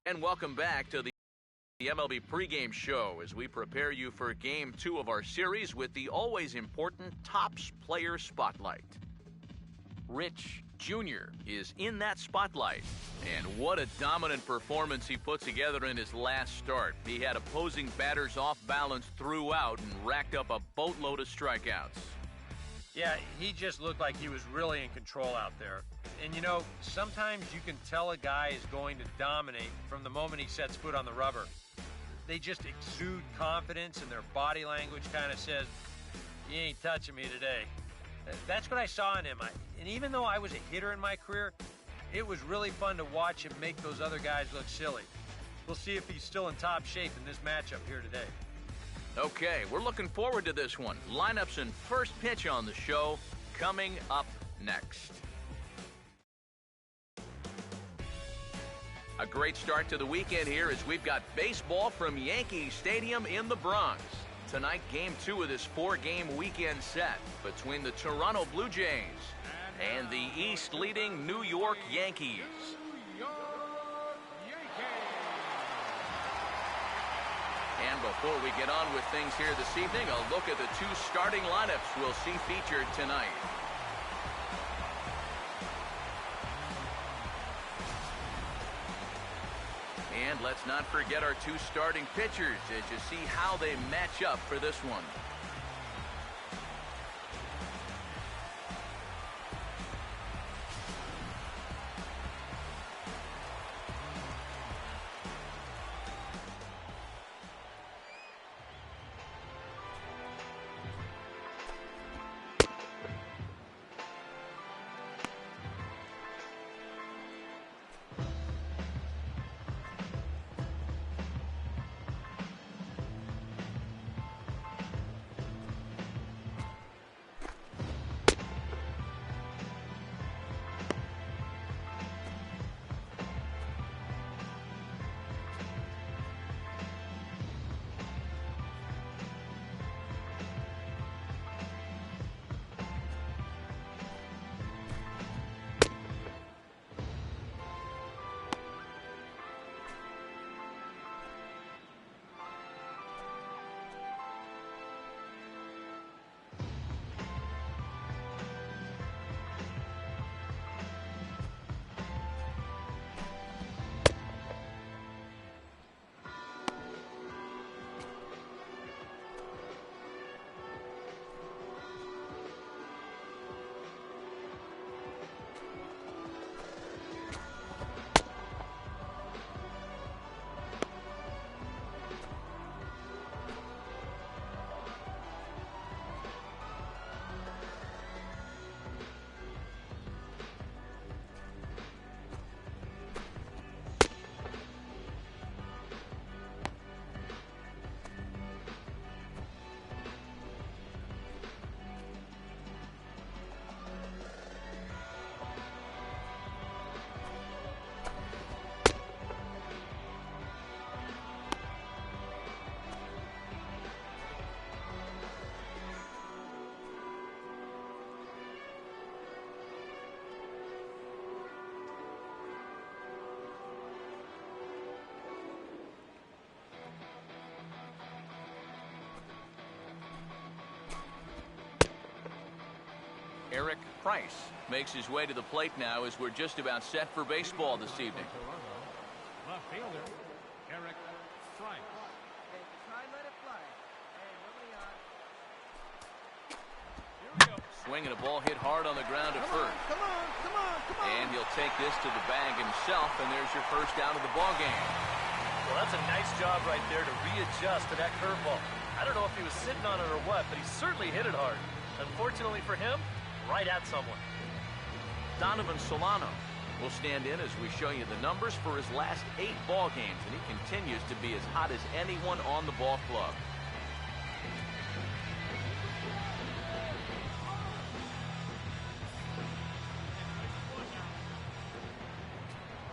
And welcome back to the MLB pregame show as we prepare you for Game 2 of our series with the always important Topps Player Spotlight. Rich Jr. is in that spotlight, and what a dominant performance he put together in his last start. He had opposing batters off balance throughout and racked up a boatload of strikeouts. Yeah, he just looked like he was really in control out there. And you know, sometimes you can tell a guy is going to dominate from the moment he sets foot on the rubber. They just exude confidence, and their body language kind of says, "You ain't touching me today." That's what I saw in him. And even though I was a hitter in my career, it was really fun to watch him make those other guys look silly. We'll see if he's still in top shape in this matchup here today. Okay, we're looking forward to this one. Lineups and first pitch on the show coming up next. A great start to the weekend here as we've got baseball from Yankee Stadium in the Bronx. Tonight, Game 2 of this 4-game weekend set between the Toronto Blue Jays and the East-leading New York Yankees. And before we get on with things here this evening, a look at the two starting lineups we'll see featured tonight. And let's not forget our two starting pitchers as you see how they match up for this one. Eric Price makes his way to the plate now as we're just about set for baseball this evening. Left fielder, Eric Price. Swinging a ball hit hard on the ground at first. Come on. And he'll take this to the bag himself, and there's your first out of the ball game. Well, that's a nice job right there to readjust to that curveball. I don't know if he was sitting on it or what, but he certainly hit it hard. Unfortunately for him, right at someone. Donovan Solano will stand in as we show you the numbers for his last 8 ball games, and he continues to be as hot as anyone on the ball club.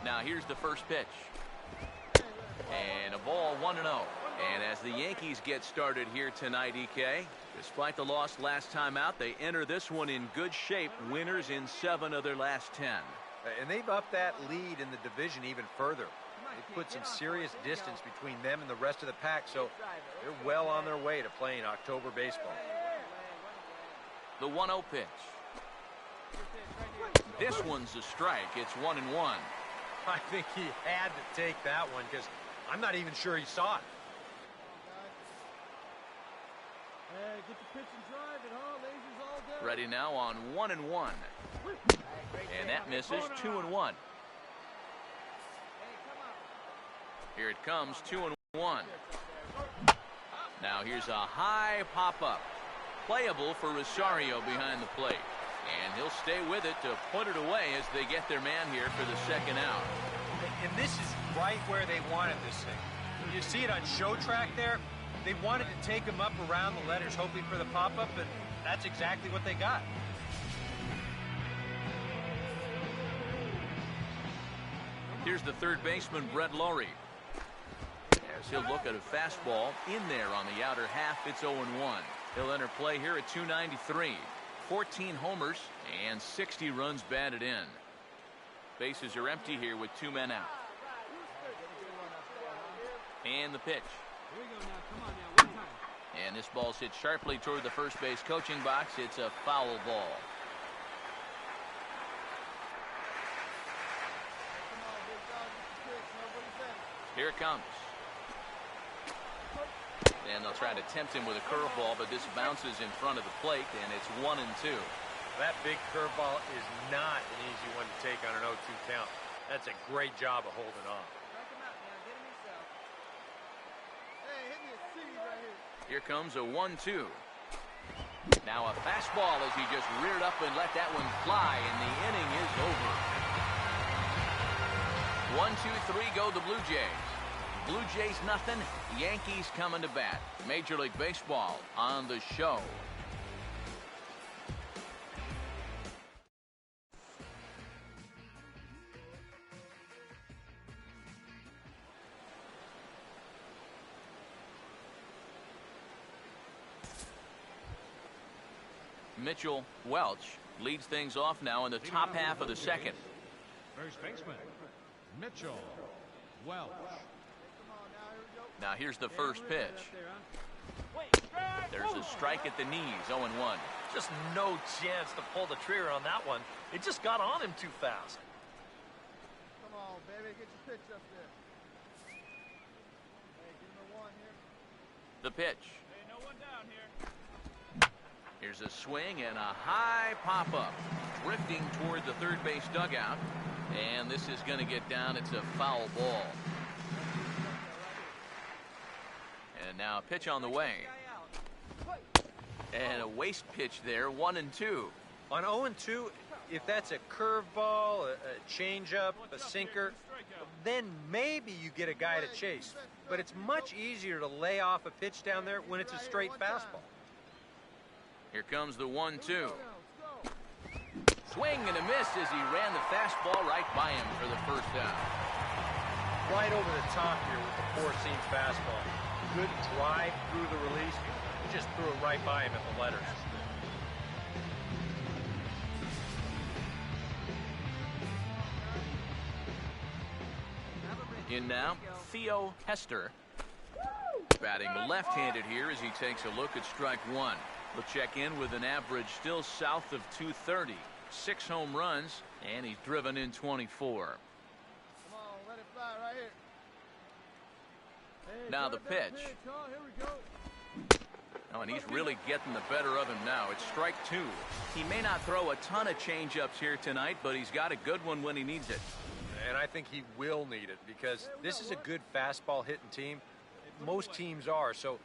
Now here's the first pitch. And a ball 1-0. And as the Yankees get started here tonight, EK, despite the loss last time out, they enter this one in good shape, winners in 7 of their last 10. And they've upped that lead in the division even further. It puts some serious distance between them and the rest of the pack, so they're well on their way to playing October baseball. The 1-0 pitch. This one's a strike. It's 1-1. I think he had to take that one because I'm not even sure he saw it. Hey, get the pitch and drive it, huh? Lasers all day. Ready now on 1-1. And that misses. 2-1. Here it comes, 2-1. Now here's a high pop-up. Playable for Rosario behind the plate. And he'll stay with it to put it away as they get their man here for the second out. And this is right where they wanted this thing. You see it on show track there? They wanted to take him up around the letters, hoping for the pop-up, and that's exactly what they got. Here's the third baseman, Brett Lawrie. As he'll look at a fastball in there on the outer half, it's 0-1. He'll enter play here at 293. 14 homers and 60 runs batted in. Bases are empty here with 2 men out. And the pitch. And this ball's hit sharply toward the first base coaching box. It's a foul ball. Here it comes. And they'll try to tempt him with a curveball, but this bounces in front of the plate, and it's 1-2. That big curveball is not an easy one to take on an 0-2 count. That's a great job of holding on. Here comes a 1-2. Now a fastball as he just reared up and let that one fly, and the inning is over. 1-2-3 go the Blue Jays. Blue Jays nothing, Yankees coming to bat. Major League Baseball on the show. Mitchell Welch leads things off now in the top half of the second. First baseman, Mitchell Welch. Now here's the first pitch. There's a strike at the knees, 0-1. Just no chance to pull the trigger on that one. It just got on him too fast. Come on, baby, get your pitch up there. Hey, give him a 1 here. The pitch. Hey, no one down here. Here's a swing and a high pop-up. Drifting toward the third base dugout. And this is going to get down. It's a foul ball. And now a pitch on the way. And a waste pitch there, 1-2. On 0-2, if that's a curveball, a changeup, a sinker, then maybe you get a guy to chase. But it's much easier to lay off a pitch down there when it's a straight fastball. Here comes the 1-2. Swing and a miss as he ran the fastball right by him for the first out. Right over the top here with the four-seam fastball. Good drive through the release. He just threw it right by him at the letters. In now, Theo Hester. Batting left-handed here as he takes a look at strike one. He'll check in with an average still south of 230. 6 home runs, and he's driven in 24. Come on, let it fly right here. Hey, now the pitch. Here we go. Oh, and he's really getting the better of him now. It's strike 2. He may not throw a ton of changeups here tonight, but he's got a good one when he needs it. And I think he will need it because this is a good fastball hitting team. Most teams are, so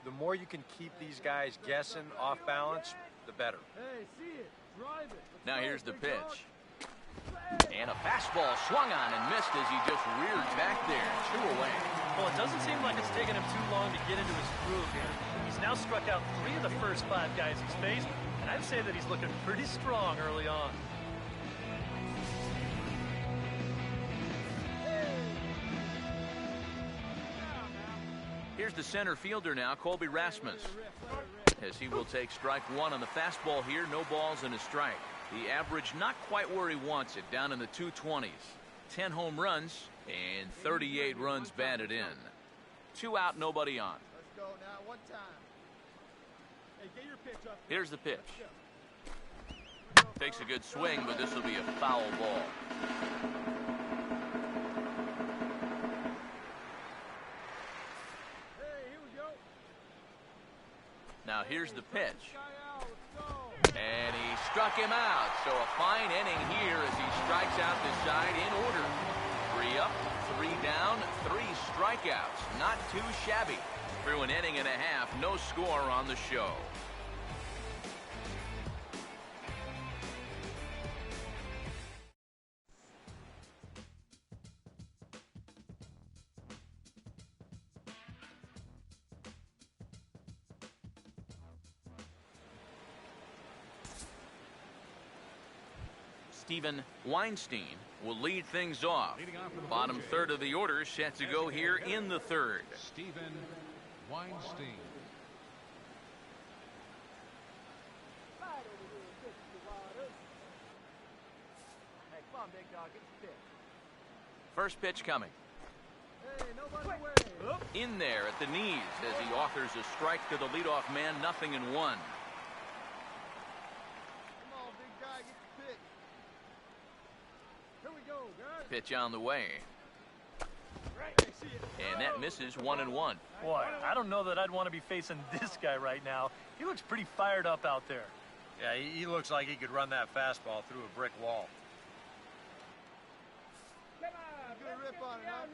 the more you can keep these guys guessing off balance, the better. Hey, see it. Drive it. Now here's the pitch. And a fastball swung on and missed as he just reared back there. 2 away. Well, it doesn't seem like it's taken him too long to get into his groove here. He's now struck out 3 of the first 5 guys he's faced, and I'd say that he's looking pretty strong early on. Here's the center fielder now, Colby Rasmus. As he will take strike 1 on the fastball here, no balls and a strike. The average not quite where he wants it, down in the 220s. 10 home runs And 38 runs batted in. 2 out, nobody on. Let's go now, one time. Hey, get your pitch up. Here's the pitch. Takes a good swing, but this will be a foul ball. Hey, here we go. Now here's the pitch. And he struck him out. So a fine inning here as he strikes out the side in order. 3 up, 3 down, 3 strikeouts. Not too shabby. Through an inning and a half, no score on the show. Stephen Weinstein will lead things off. Bottom third of the order set to go here in the third. Stephen Weinstein. Hey, come on, big dog, get your pitch. First pitch coming. Hey, nobody away. In there at the knees as he offers a strike to the leadoff man, 0-1. Come on, big guy, get your pitch. Here we go, guys. Pitch on the way. Hey, see it. And that misses 1-1. Boy, I don't know that I'd want to be facing this guy right now. He looks pretty fired up out there. Yeah, he looks like he could run that fastball through a brick wall. Come on, good rip on it, huh?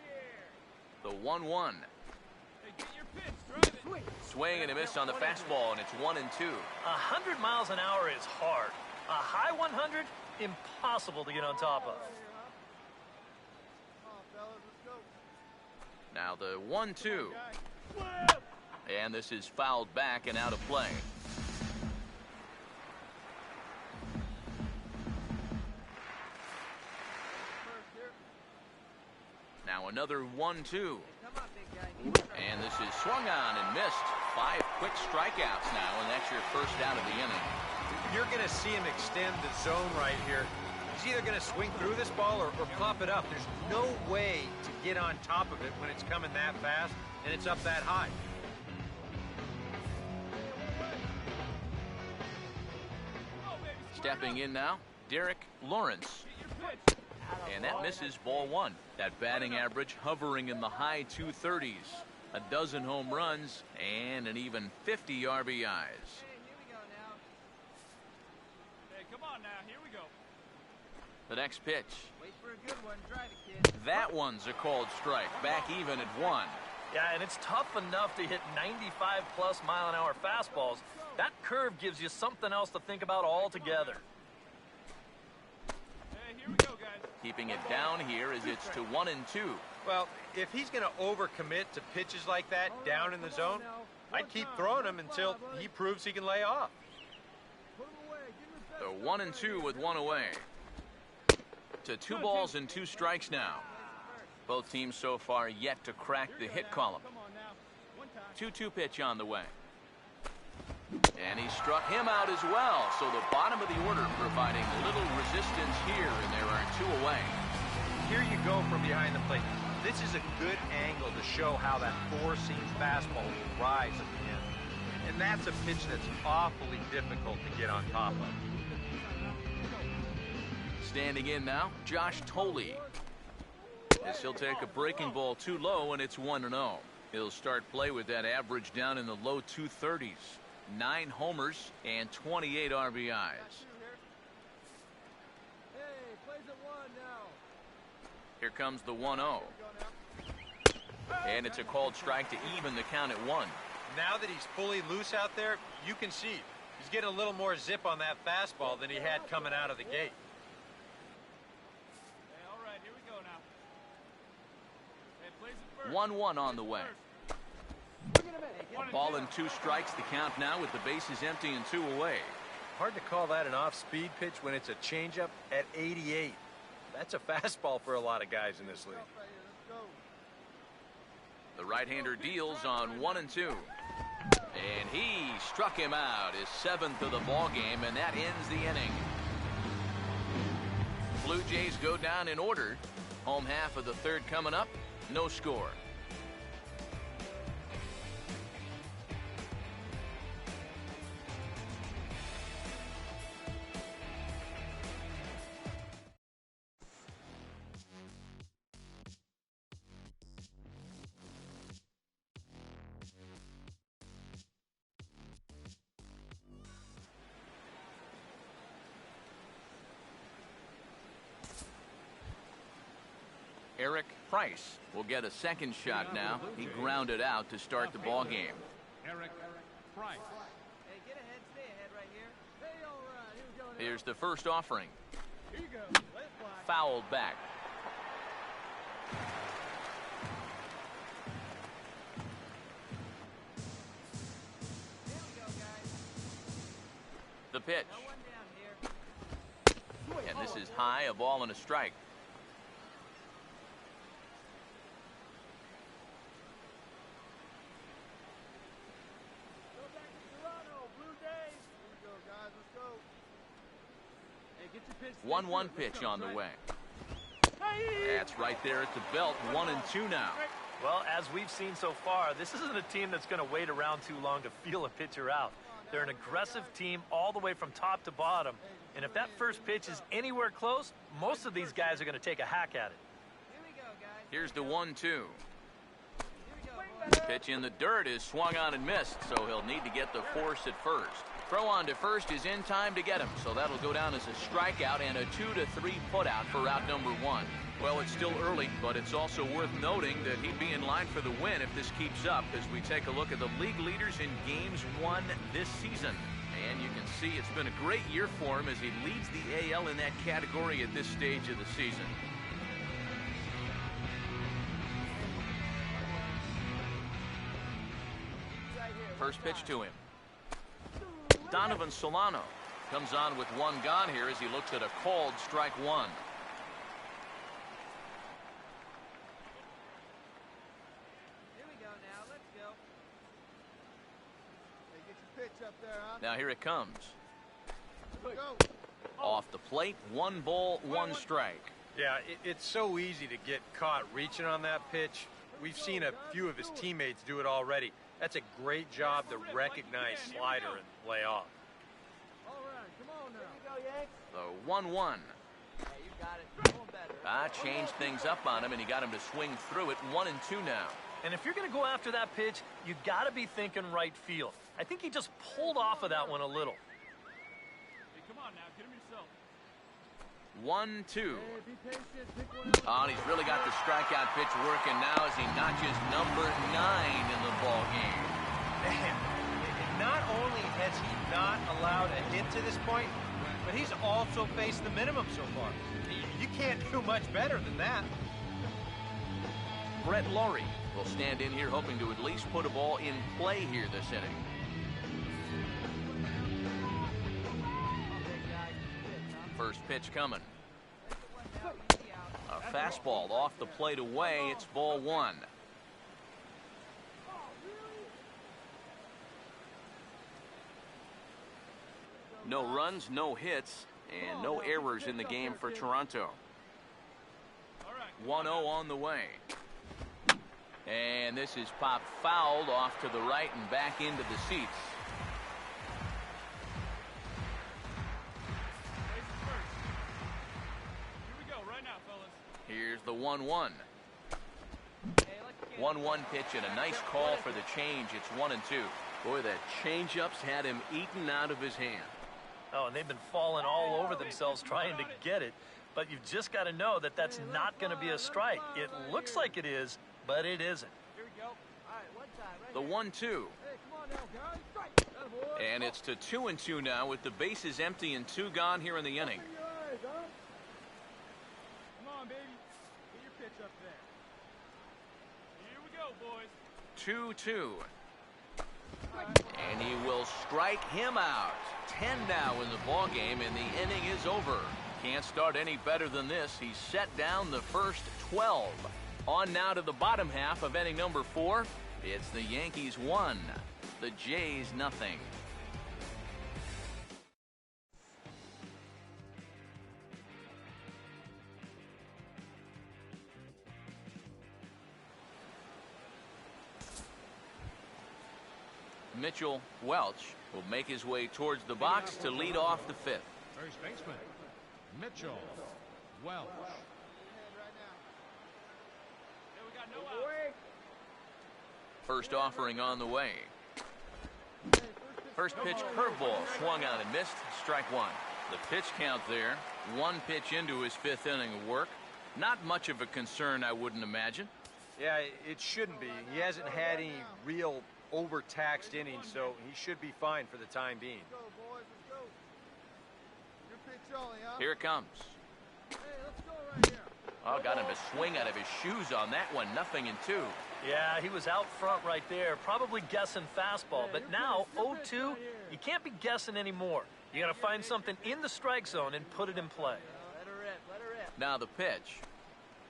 The 1-1. Hey, get your pitch, drive it. Swing and a miss on the fastball, and it's 1-2. 100 miles an hour is hard. A high 100, impossible to get on top of. Come on, fellas, let's go. Now the 1-2. And this is fouled back and out of play. First here. Now another 1-2. Come on, big guy. And this is swung on and missed. 5 quick strikeouts now, and that's your first out of the inning. You're going to see him extend the zone right here. He's either going to swing through this ball or pop it up. There's no way to get on top of it when it's coming that fast and it's up that high. Stepping in now, Derek Lawrence. And that misses ball 1. That batting average hovering in the high 230s. A dozen home runs and an even 50 RBIs. Hey, here we go now. Hey, come on now, here we go. The next pitch. Wait for a good one, drive it, kid. That one's a called strike. Back even at 1. Yeah, and it's tough enough to hit 95+ mile-an-hour fastballs. That curve gives you something else to think about altogether. Hey, here we go, guys. Keeping it down here as it's to 1-2. Well, if he's going to overcommit to pitches like that down in the zone, I'd keep throwing him until he proves he can lay off. Put him away. Give him his best. So 1-2 with 1 away. To 2 balls and 2 strikes now. Both teams so far yet to crack the hit column. Come on now. One time. 2-2 pitch on the way. And he struck him out as well. So the bottom of the order providing little resistance here, and there are 2 away. Here you go from behind the plate. This is a good angle to show how that 4-seam fastball will rise at the end. And that's a pitch that's awfully difficult to get on top of. Standing in now, Josh Thole. As he'll take a breaking ball too low, and it's 1-0. He'll start play with that average down in the low 230s. 9 homers and 28 RBIs. Hey, plays at 1 now. Here comes the 1-0. Go now. And it's a called strike to even the count at 1. Now that he's fully loose out there, you can see he's getting a little more zip on that fastball than he had coming out of the gate. Hey, all right, here we go now. Hey, plays it first. 1-1 on the way. A ball and 2 strikes the count now with the bases empty and 2 away. Hard to call that an off-speed pitch when it's a changeup at 88. That's a fastball for a lot of guys in this league. Let's go. The right-hander deals on 1-2. And he struck him out, his 7th of the ball game, and that ends the inning. Blue Jays go down in order. Home half of the third coming up. No score. Eric Price will get a second shot now. He grounded out to start the ball game. Eric Price. Hey, get ahead, stay ahead right here. Hey, all right, here we go. Now. Here's the first offering. Here you go. Let it fly. Fouled back. There we go, guys. The pitch. No one down here. And this is high, a ball and a strike. Go back to Toronto, Blue Jays. Here we go, guys. Let's go. Hey, get your pitch. 1-1 pitch on the way. That's right there at the belt. 1-2 now. Well, as we've seen so far, this isn't a team that's going to wait around too long to feel a pitcher out. They're an aggressive team all the way from top to bottom. And if that first pitch is anywhere close, most of these guys are going to take a hack at it. Here we go, guys. Here's the 1-2. Here we go, boys. Pitch in the dirt is swung on and missed, so he'll need to get the force at first. Throw on to first is in time to get him, so that'll go down as a strikeout and a 2-3 putout for out number 1. Well, it's still early, but it's also worth noting that he'd be in line for the win if this keeps up as we take a look at the league leaders in games won this season. And you can see it's been a great year for him as he leads the AL in that category at this stage of the season. First pitch to him. Donovan Solano comes on with one gone here as he looks at a called strike one. Here we go now. Let's go. Hey, get your pitch up there, huh? Now here it comes. Go. Off the plate, 1 ball, 1 strike. Yeah, it's so easy to get caught reaching on that pitch. We've seen a few of his teammates do it already. That's a great job to recognize slider and lay off. All right, come on now. Here we go, Yanks. The 1-1. Hey, you got it. Going better. Changed things up on him, and he got him to swing through it. 1-2 now. And if you're going to go after that pitch, you got to be thinking right field. I think he just pulled off of that one a little. Hey, come on now, get him yourself. 1-2. Hey, be patient. Pick one out. Oh, and he's really got the strikeout pitch working now as he notches number 9 in the ball game. Man, not only has he not allowed a hit to this point, but he's also faced the minimum so far. You can't do much better than that. Brett Laurie will stand in here hoping to at least put a ball in play here this inning. First pitch coming. A fastball off the plate away. It's ball 1. No runs, no hits, and no errors in the game for Toronto. 1-0 on the way. And this is popped fouled off to the right and back into the seats. Here's the 1-1. 1-1 pitch and a nice call for the change. It's 1-2. Boy, that changeup's had him eaten out of his hand. Oh, and they've been falling all over themselves trying to get it. But you've just got to know that that's not going to be a strike. It looks like it is, but it isn't. Here we go. All right, one time. Right The 1-2. Hey, come on now, guys. Strike. Attaboy. And it's to 2-2 now with the bases empty and 2 gone here in the inning. Open your eyes, huh? Come on, baby. Get your pitch up there. Here we go, boys. 2-2. And he will strike him out. 10 now in the ball game, and the inning is over. Can't start any better than this. He set down the first 12. On now to the bottom half of inning number 4. It's the Yankees 1, the Jays nothing. Mitchell Welch will make his way towards the box to lead off the fifth. First baseman, Mitchell Welch. First offering on the way. First pitch curveball swung on and missed. Strike one. The pitch count there. One pitch into his fifth inning of work. Not much of a concern, I wouldn't imagine. Yeah, it shouldn't be. He hasn't had any real overtaxed innings, so he should be fine for the time being. Let's go, boys. Let's go. Good pitch only, huh? Here it comes. Hey, let's go right here. Oh, got him a swing out of his shoes on that one. 0-2. Yeah, he was out front right there, probably guessing fastball. But now, 0-2, you can't be guessing anymore. You got to find something in the strike zone and put it in play. Let her rip. Let her rip. Now the pitch.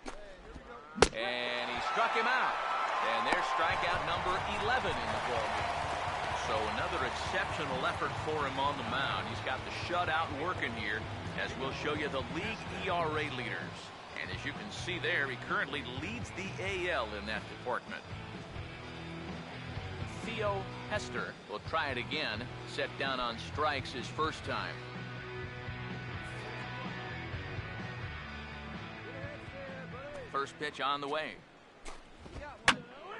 Hey, here we go. And he struck him out. And there's strikeout number 11 in the ballgame. So another exceptional effort for him on the mound. He's got the shutout working here, as we'll show you the league ERA leaders. And as you can see there, he currently leads the AL in that department. Theo Hester will try it again. Set down on strikes his first time. First pitch on the way.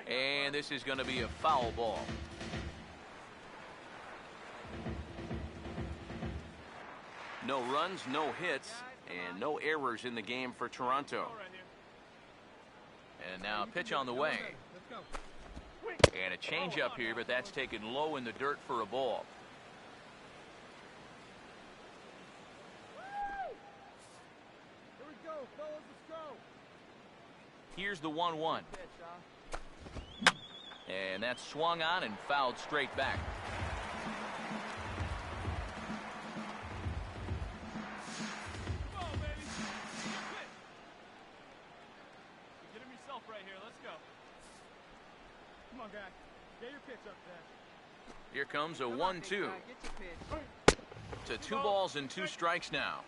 And this is going to be a foul ball. No runs, no hits, and no errors in the game for Toronto. And now a pitch on the way. And a changeup here, but that's taken low in the dirt for a ball. Here we go, fellas. Let's go. Here's the 1-1. And that's swung on and fouled straight back. Come on, baby. Get him yourself right here. Let's go. Come on, guy. Get your pitch up there. Here comes a Come on, 1-2. big guy. Get your pitch. To 2 balls and 2 strikes now.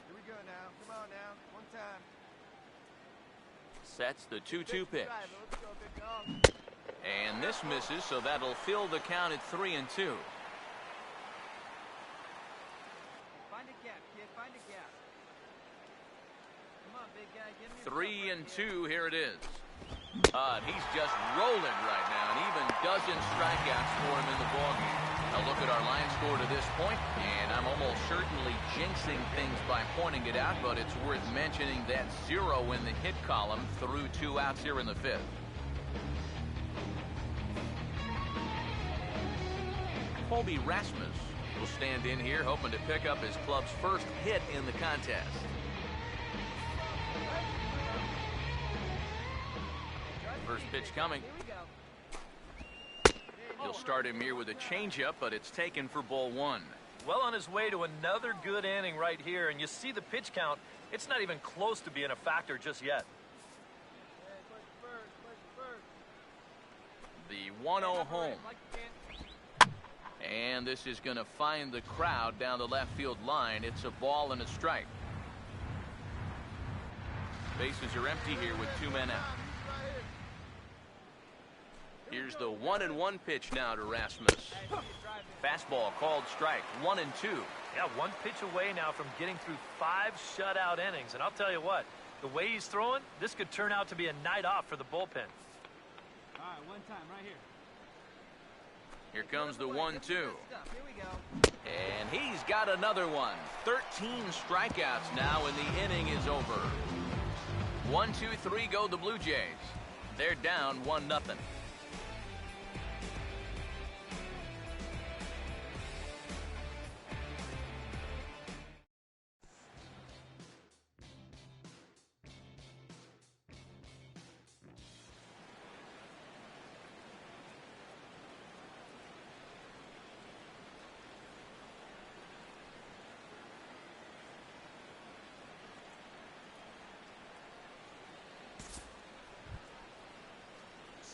Here we go now. Come on now. One time. Sets the 2-2 pitch. Drive it. Let's go, big dog. And this misses, so that'll fill the count at 3-2. Find a gap, kid. Find a gap. Come on, big guy. Give me a 3-2, here it is. He's just rolling right now, and even dozen strikeouts for him in the ballgame. Now look at our line score to this point, and I'm almost certainly jinxing things by pointing it out, but it's worth mentioning that 0 in the hit column through 2 outs here in the fifth. Colby Rasmus will stand in here, hoping to pick up his club's first hit in the contest. First pitch coming. He'll start him here with a changeup, but it's taken for ball 1. Well on his way to another good inning right here, and you see the pitch count. It's not even close to being a factor just yet. The 1-0 home. And this is going to find the crowd down the left field line. It's a ball and a strike. Bases are empty here with 2 men out. Here's the 1-1 pitch now to Rasmus. Fastball called strike. 1-2. Yeah, 1 pitch away now from getting through 5 shutout innings. And I'll tell you what, the way he's throwing, this could turn out to be a night off for the bullpen. All right, one time right here. Here comes the 1-2. Here we go. And he's got another one. 13 strikeouts now, and the inning is over. 1-2-3 go the Blue Jays. They're down 1-0.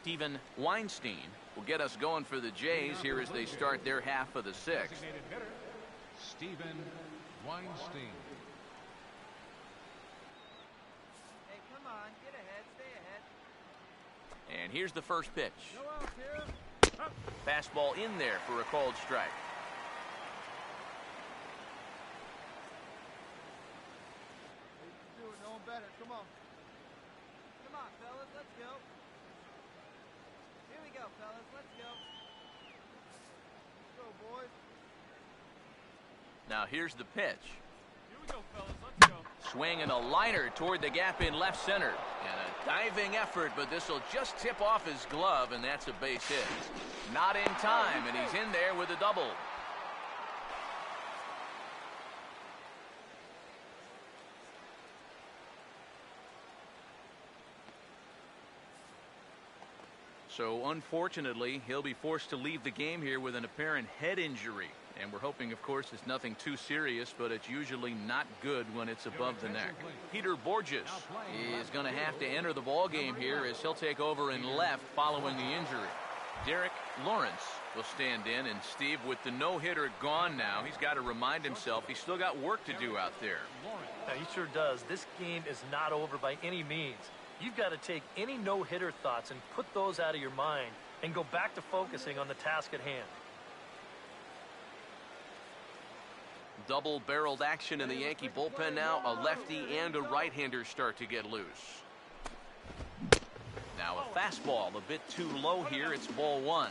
Steven Weinstein will get us going for the Jays here as they start their half of the 6th. Designated hitter, Steven Weinstein. And here's the first pitch. No outs here. Fastball in there for a called strike. Do it, no one better. Come on. Come on, fellas, let's go. Here we go, fellas, let's go. Let's go, boys. Now here's the pitch. Here we go, fellas. Let's go. Swing and a liner toward the gap in left center. And a diving effort, but this will just tip off his glove, and that's a base hit. Not in time, and he's in there with a double. So unfortunately, he'll be forced to leave the game here with an apparent head injury. And we're hoping, of course, it's nothing too serious, but it's usually not good when it's above the neck. Peter Borges is going to have to enter the ball game here as he'll take over in left following the injury. Derek Lawrence will stand in, and Steve, with the no-hitter gone now, he's got to remind himself he's still got work to do out there. Yeah, he sure does. This game is not over by any means. You've got to take any no-hitter thoughts and put those out of your mind and go back to focusing on the task at hand. Double-barreled action in the Yankee bullpen now. A lefty and a right-hander start to get loose. Now a fastball a bit too low here. It's ball one.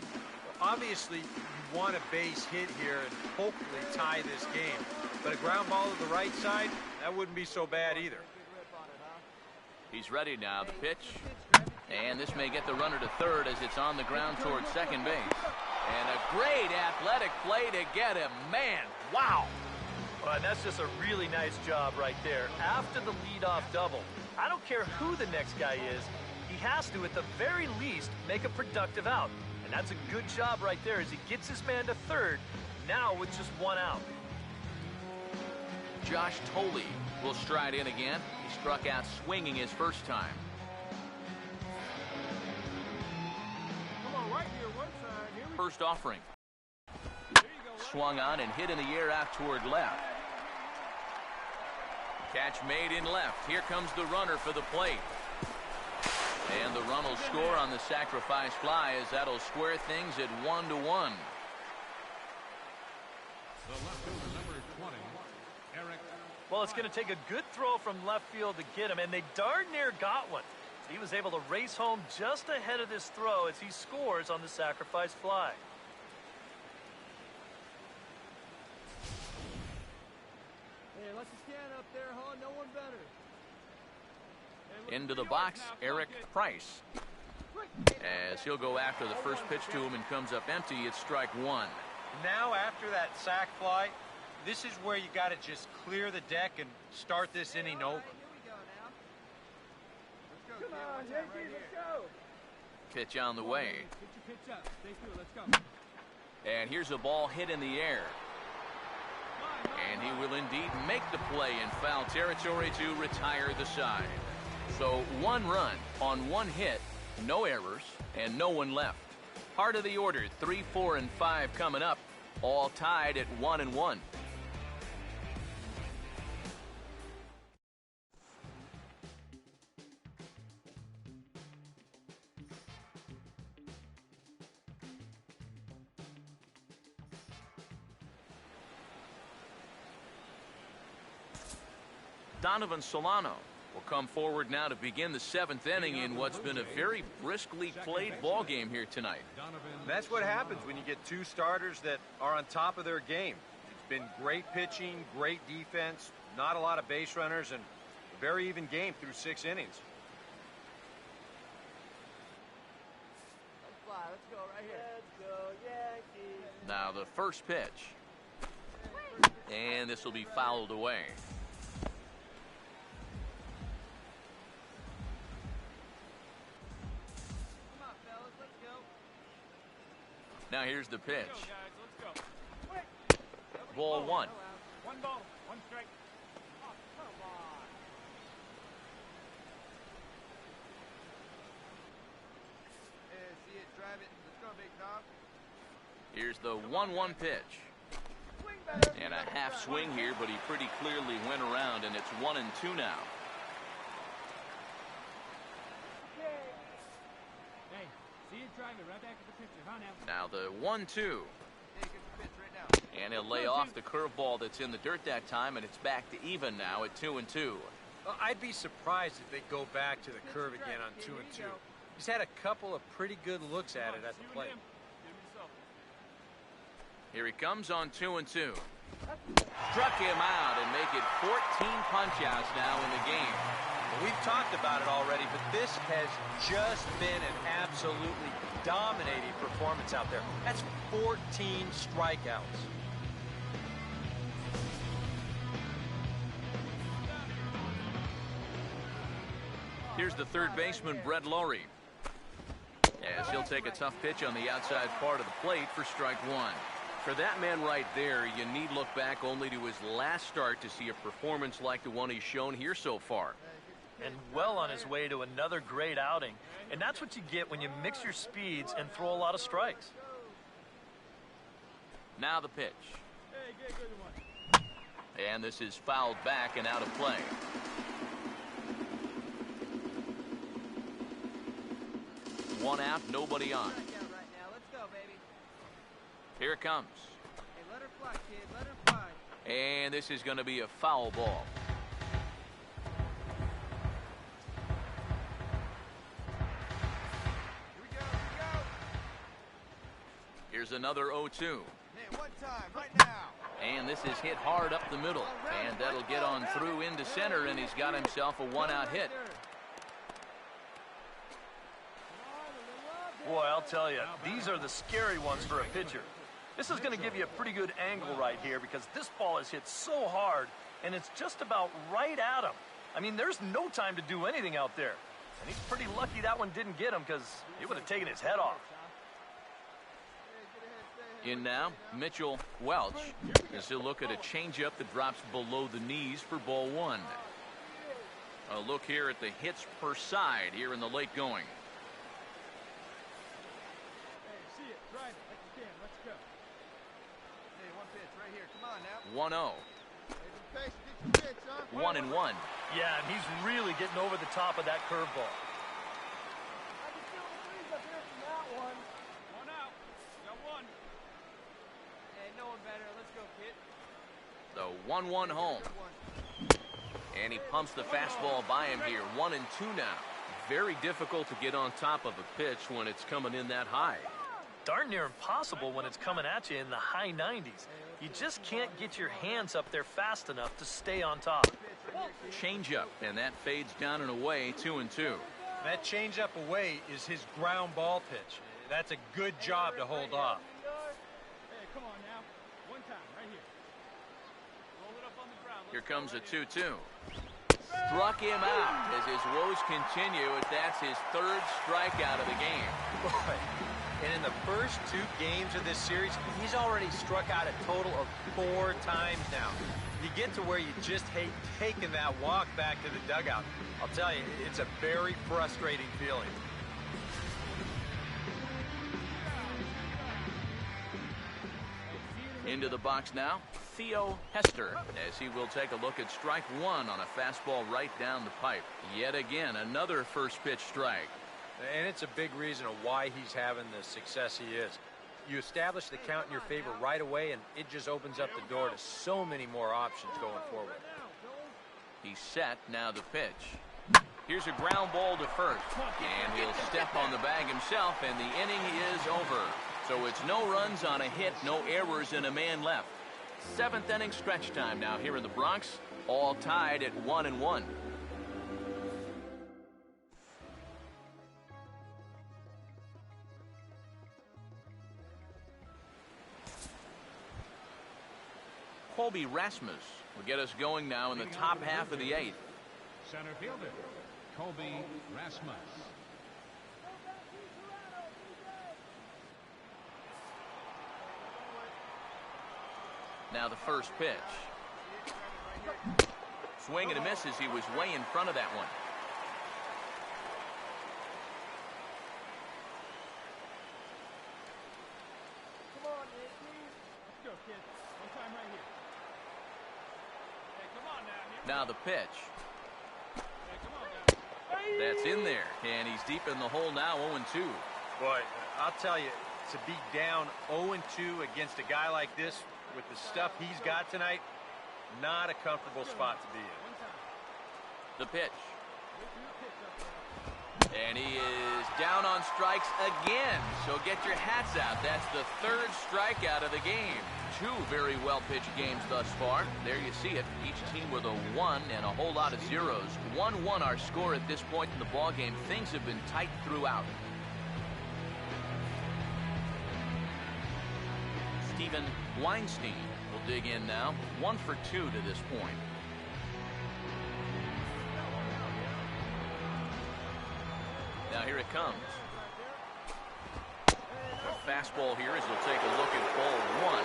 Obviously, you want a base hit here and hopefully tie this game. But a ground ball to the right side, that wouldn't be so bad either. He's ready now. The pitch. And this may get the runner to third as it's on the ground towards second base. And a great athletic play to get him. Man, wow. That's just a really nice job right there. After the leadoff double, I don't care who the next guy is, he has to, at the very least, make a productive out. And that's a good job right there as he gets his man to third, now with just one out. Josh Thole will stride in again. He struck out swinging his first time. Come on, right here, one side. Here we go. First offering. There you go. Swung on and hit in the air out toward left. Catch made in left. Here comes the runner for the plate. And the run will score on the sacrifice fly as that'll square things at 1-1. The left fielder, number 20, Eric. Well, it's going to take a good throw from left field to get him, and they darn near got one. He was able to race home just ahead of this throw as he scores on the sacrifice fly. Hey, let's just stand up there, huh? No one better. Into the box, Eric Price. As he'll go after the first pitch to him and comes up empty, it's strike one. Now, after that sac fly, this is where you got to just clear the deck and start this inning over. Here we go now. Let's go, Come on, kid. One time, Yankees, right let's here. go. Pitch on the way. Get your pitch up. Stay through. Let's go. And here's a ball hit in the air. And he will indeed make the play in foul territory to retire the side. So one run on one hit, no errors, and no one left. Heart of the order, 3, 4, and 5 coming up, all tied at 1-1. Donovan Solano will come forward now to begin the 7th inning in what's been a very briskly played ball game here tonight. That's what happens when you get two starters that are on top of their game. It's been great pitching, great defense, not a lot of base runners, and a very even game through 6 innings. Let's fly. Let's go right here. Let's go, Yankees. Now the first pitch. And this will be fouled away. Come on, fellas, let's go. Now here's the pitch. Let's go, guys. Let's go. Ball one. One ball, one strike. Oh, come on. Hey, see it, drive it. Let's go, big dog. Here's the 1-1 pitch. Swing better. And a half swing here, but he pretty clearly went around, and it's 1-2 now. Hey, Now the 1-2. And he'll lay off the curveball that's in the dirt that time, and it's back to even now at 2-2. Well, I'd be surprised if they go back to the curve again on 2-2. He's had a couple of pretty good looks at it at the plate. Here he comes on 2-2. Struck him out and make it 14 punch-outs now in the game. Well, we've talked about it already, but this has just been an absolutely dominating performance out there. That's 14 strikeouts. Here's the third baseman, Brett Lawrie. As he'll take a tough pitch on the outside part of the plate for strike one. For that man right there, you need look back only to his last start to see a performance like the one he's shown here so far. And well on his way to another great outing. And that's what you get when you mix your speeds and throw a lot of strikes. Now the pitch. And this is fouled back and out of play. One out, nobody on. Here it comes. Hey, let her fly, kid. Let her fly. And this is going to be a foul ball. Here we go. Here's another 0-2. Hey, one time, right now. And this is hit hard up the middle. And that'll get on through into center, and he's got himself a one-out hit. Boy, I'll tell you, these are the scary ones for a pitcher. This is going to give you a pretty good angle right here because this ball is hit so hard, and it's just about right at him. I mean, there's no time to do anything out there. And he's pretty lucky that one didn't get him because it would have taken his head off. In now, Mitchell Welch, as he'll look at a changeup that drops below the knees for ball one. A look here at the hits per side here in the late going. Let's go. Hey, one pitch right here. Come on now. 1-0. Hey, be patient. Get your pitch, huh? 1-1. Yeah, and he's really getting over the top of that curveball. I can feel the breeze up here from that one. One out. Got one. Hey, no one better. Let's go, kid. The 1-1 home. And he pumps the fastball by him here. 1-2 now. Very difficult to get on top of a pitch when it's coming in that high. Darn near impossible when it's coming at you in the high 90s. You just can't get your hands up there fast enough to stay on top. Changeup, and that fades down and away. 2-2. That changeup away is his ground ball pitch. That's a good job to hold off. Hey, come on now. One time, right here. Roll it up on the ground. Here comes a 2-2. Struck him out as his woes continue. That's his third strikeout of the game. Boy. And in the first two games of this series, he's already struck out a total of 4 times now. You get to where you just hate taking that walk back to the dugout. I'll tell you, it's a very frustrating feeling. Into the box now, Theo Hester, as he will take a look at strike one on a fastball right down the pipe. Yet again, another first pitch strike. And it's a big reason of why he's having the success he is. You establish the count in your favor right away, and it just opens up the door to so many more options going forward. He's set, now the pitch. Here's a ground ball to first, and he'll step on the bag himself, and the inning is over. So it's no runs on a hit, no errors, and a man left. 7th inning stretch time now here in the Bronx, all tied at 1-1. Colby Rasmus will get us going now in the top half of the 8th. Center fielder, Colby Rasmus. Now the first pitch. Swing and a miss as he was way in front of that one. Come on, Nicky. Let's go, kid. One time right here. Hey, come on now. Now the pitch. Hey, come on now. That's in there, and he's deep in the hole now, 0-2. Boy, I'll tell you, to be down 0-2 against a guy like this with the stuff he's got tonight, not a comfortable spot to be in. The pitch. And he is down on strikes again. So get your hats out. That's the third strikeout of the game. Two very well-pitched games thus far. There you see it. Each team with a 1 and a whole lot of zeros. 1-1 our score at this point in the ball game. Things have been tight throughout. Steven Weinstein will dig in now. 1 for 2 to this point. Now here it comes. A fastball here as we'll take a look at ball 1.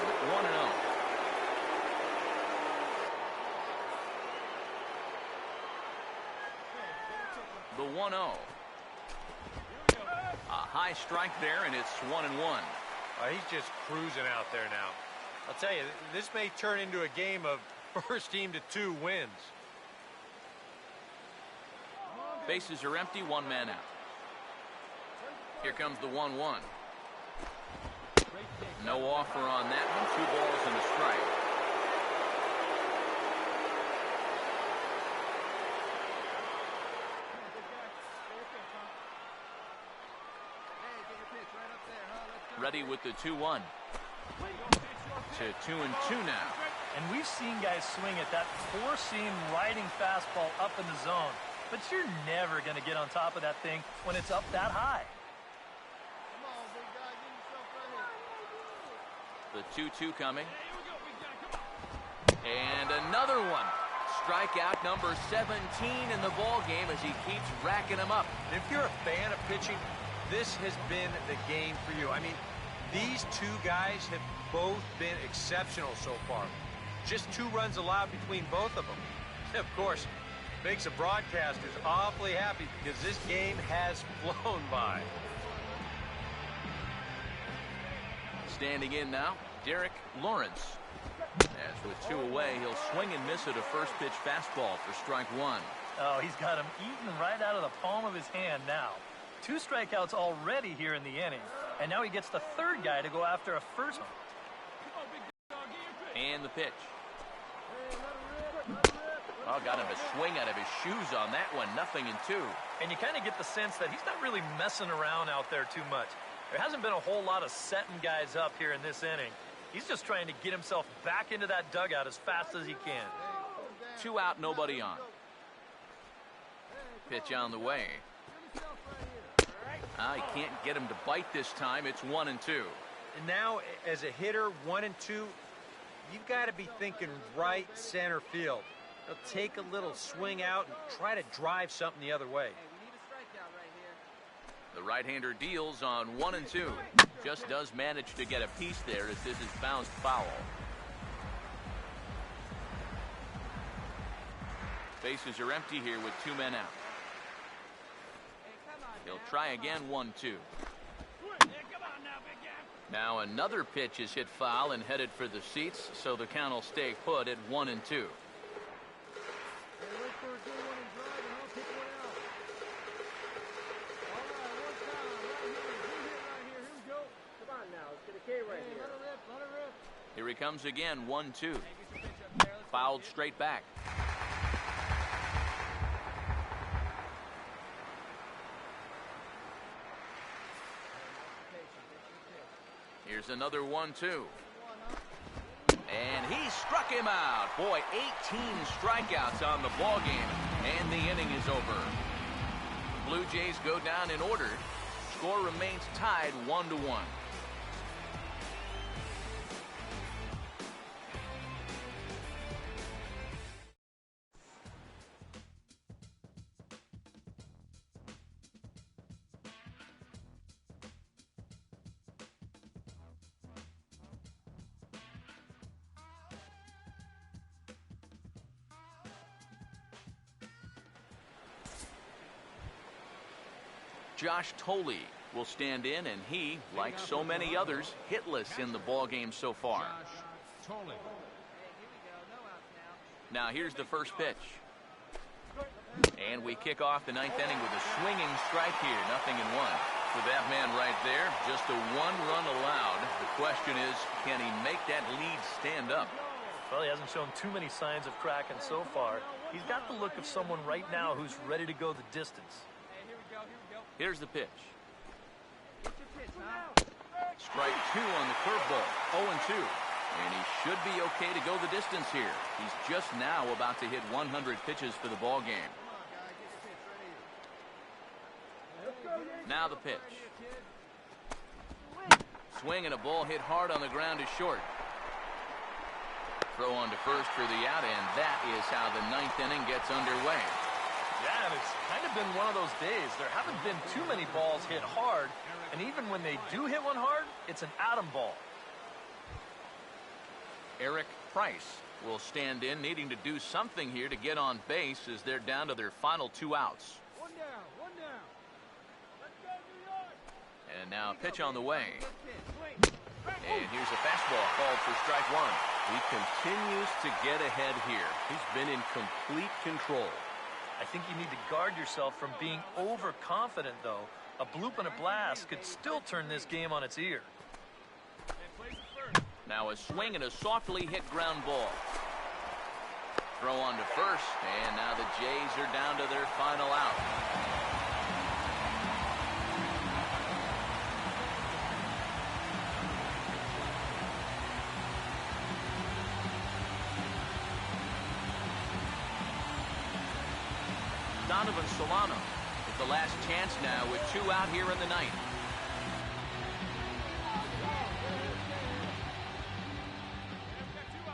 1-0. The 1-0. A high strike there, and it's 1-1. He's just cruising out there now. I'll tell you, this may turn into a game of first team to 2 wins. Bases are empty, 1 man out. Here comes the 1-1. No offer on that one. 2 balls and a strike. Ready with the 2-1. To 2-2 now. And we've seen guys swing at that 4-seam riding fastball up in the zone. But you're never going to get on top of that thing when it's up that high. The 2-2 coming. And another one. Strikeout number 17 in the ball game as he keeps racking them up. And if you're a fan of pitching, this has been the game for you. I mean, these 2 guys have both been exceptional so far. Just 2 runs allowed between both of them. Of course, makes a broadcasters awfully happy because this game has flown by. Standing in now, Derek Lawrence. As with 2 away, he'll swing and miss at a first pitch fastball for strike 1. Oh, he's got him eaten right out of the palm of his hand now. 2 strikeouts already here in the inning. And now he gets the 3rd guy to go after a first. And the pitch. Oh, got him a swing out of his shoes on that one. 0-2. And you kind of get the sense that he's not really messing around out there too much. There hasn't been a whole lot of setting guys up here in this inning. He's just trying to get himself back into that dugout as fast as he can. 2 out, nobody on. Pitch on the way. He can't get him to bite this time. It's 1-2. And now, as a hitter, 1-2, you've got to be thinking right center field. He'll take a little swing out and try to drive something the other way. The right-hander deals on 1-2. Just does manage to get a piece there as this is bounced foul. Bases are empty here with 2 men out. He'll try again, 1-2. Now another pitch is hit foul and headed for the seats, so the count will stay put at 1-2. Here he comes again, 1-2. Fouled straight back. Here's another 1-2. And he struck him out. Boy, 18 strikeouts on the ball game, and the inning is over. The Blue Jays go down in order. Score remains tied 1-1. Josh Thole will stand in, and he, like so many others, hitless in the ball game so far. Now here's the first pitch. And we kick off the 9th inning with a swinging strike here, 0-1. with that man right there. Just a 1 run allowed. The question is, can he make that lead stand up? Well, he hasn't shown too many signs of cracking so far. He's got the look of someone right now who's ready to go the distance. Hey, here we go, here we go. Here's the pitch. What's your pitch, huh? Strike 2 on the curveball. 0-2. And he should be okay to go the distance here. He's just now about to hit 100 pitches for the ball game. Now the pitch. Swing and a ball hit hard on the ground is short. Throw on to first for the out, and that is how the 9th inning gets underway. Yeah, and it's kind of been one of those days. There haven't been too many balls hit hard, and even when they do hit one hard, it's an atom ball. Eric Price will stand in, needing to do something here to get on base as they're down to their final 2 outs. One down, one down. Let's go, New York. And now a pitch on the way. And here's a fastball called for strike 1. He continues to get ahead here. He's been in complete control. I think you need to guard yourself from being overconfident, though. A bloop and a blast could still turn this game on its ear. Now a swing and a softly hit ground ball. Throw on to first, and now the Jays are down to their final out. Donovan Solano with the last chance now with 2 out here in the 9th.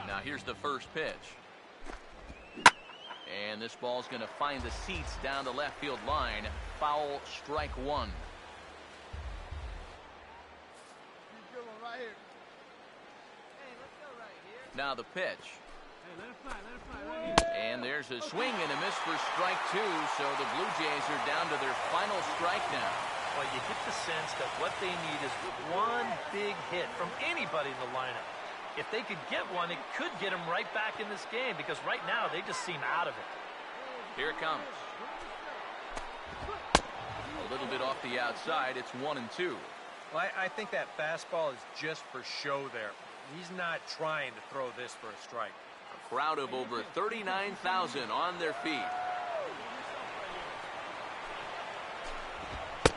Now here's the first pitch. And this ball's going to find the seats down the left field line. Foul, strike 1. Good one right here. Hey, let's go right here. Now the pitch. Hey, let it fly right here. And there's a swing and a miss for strike 2, so the Blue Jays are down to their final strike now. Well, you get the sense that what they need is one big hit from anybody in the lineup. If they could get one, it could get them right back in this game, because right now they just seem out of it. Here it comes. A little bit off the outside. It's 1-2. Well, I think that fastball is just for show there. He's not trying to throw this for a strike. A crowd of over 39,000 on their feet.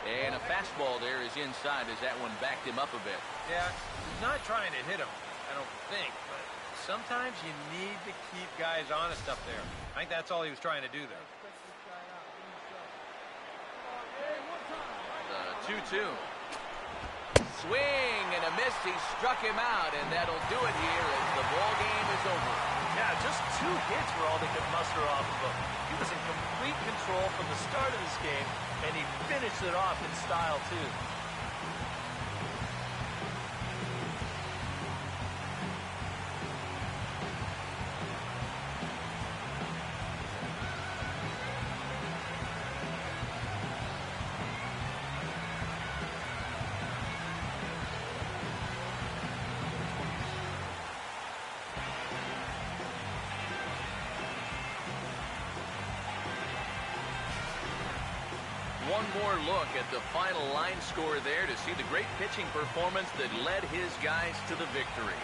And a fastball there is inside as that one backed him up a bit. Yeah, he's not trying to hit him, I don't think, but sometimes you need to keep guys honest up there. I think that's all he was trying to do there. The 2-2. Swing and a miss. He struck him out, and that'll do it here as the ball game is over. Yeah, just 2 hits were all they could muster off of him. He was in complete control from the start of this game, and he finished it off in style, too. One more look at the final line score there to see the great pitching performance that led his guys to the victory.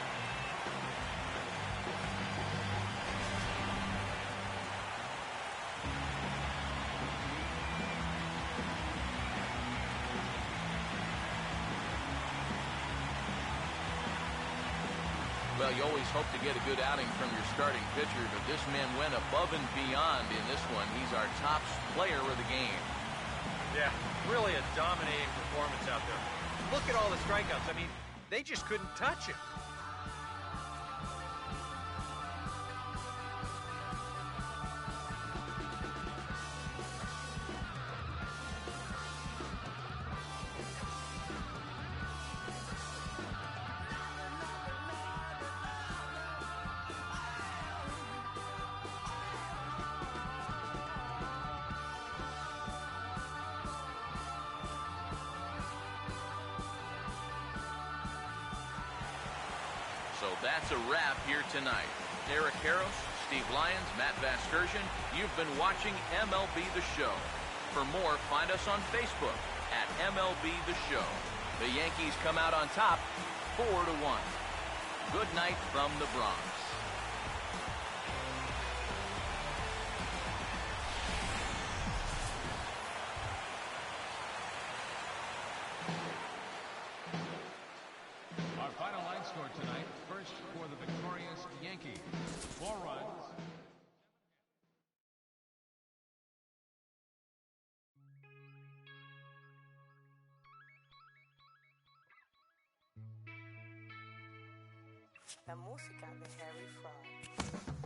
Well, you always hope to get a good outing from your starting pitcher, but this man went above and beyond in this one. He's our top player of the game. Yeah, really a dominating performance out there. Look at all the strikeouts. I mean, they just couldn't touch him. So that's a wrap here tonight. Eric Karros, Steve Lyons, Matt Vasgersian, you've been watching MLB The Show. For more, find us on Facebook, at MLB The Show. The Yankees come out on top 4-1. Good night from the Bronx. Our final line score tonight, first for the victorious Yankees. 4 runs. La música de Harry Fraud.